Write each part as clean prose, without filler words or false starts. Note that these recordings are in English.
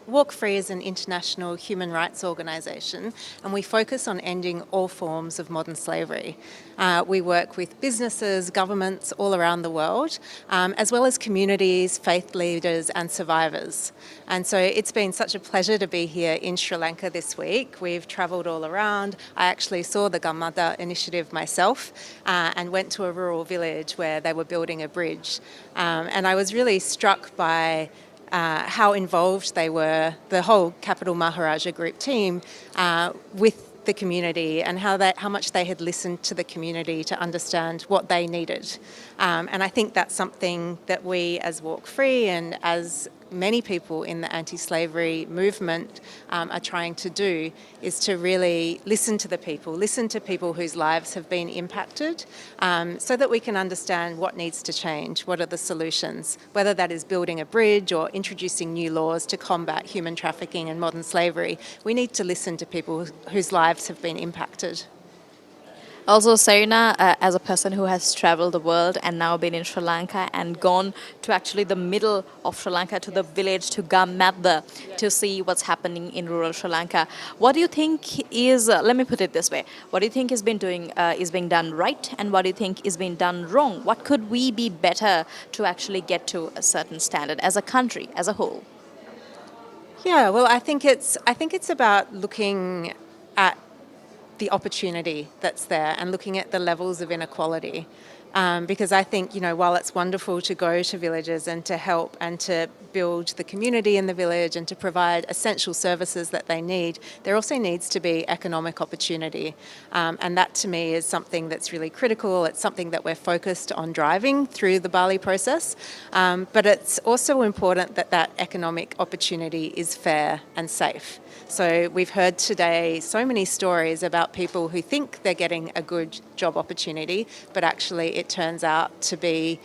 Walk Free is an international human rights organisation, and we focus on ending all forms of modern slavery. We work with businesses, governments all around the world, as well as communities, faith leaders and survivors. And so it's been such a pleasure to be here in Sri Lanka this week. We've travelled all around. I actually saw the Gammada initiative myself and went to a rural village where they were building a bridge. And I was really struck by how involved they were, the whole Capital Maharaja group team, with the community and how much they had listened to the community to understand what they needed. And I think that's something that we as Walk Free and as many people in the anti-slavery movement are trying to do, is to really listen to people whose lives have been impacted, so that we can understand what needs to change, what are the solutions, whether that is building a bridge or introducing new laws to combat human trafficking and modern slavery. We need to listen to people whose lives have been impacted. Also, Serena, as a person who has traveled the world and now been in Sri Lanka and gone to actually the middle of Sri Lanka, to the village, to Gamadda, to see what's happening in rural Sri Lanka, what do you think is, let me put it this way, what do you think is being done right, and what do you think is being done wrong? What could we be better to actually get to a certain standard as a country, as a whole? Yeah, well, I think it's about looking at the opportunity that's there and looking at the levels of inequality. Because I think, while it's wonderful to go to villages and to help and to build the community in the village and to provide essential services that they need, there also needs to be economic opportunity. And that to me is something that's really critical. It's something that we're focused on driving through the Bali process. But it's also important that that economic opportunity is fair and safe. So we've heard today so many stories about people who think they're getting a good job opportunity, but actually it turns out to be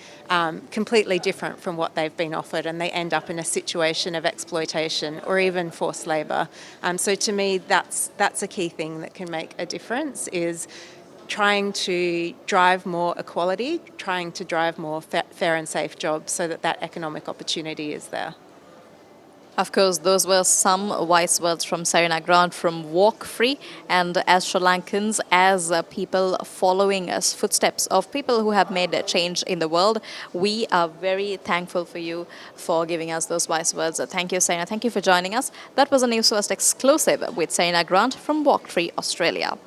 completely different from what they've been offered, and they end up in a situation of exploitation or even forced labour. So to me, that's a key thing that can make a difference, is trying to drive more equality, trying to drive more fair and safe jobs so that that economic opportunity is there. Of course, those were some wise words from Serena Grant from Walk Free. And as Sri Lankans, as people following us footsteps of people who have made a change in the world, we are very thankful for you for giving us those wise words. Thank you, Serena. Thank you for joining us. That was a Newsfirst exclusive with Serena Grant from Walk Free, Australia.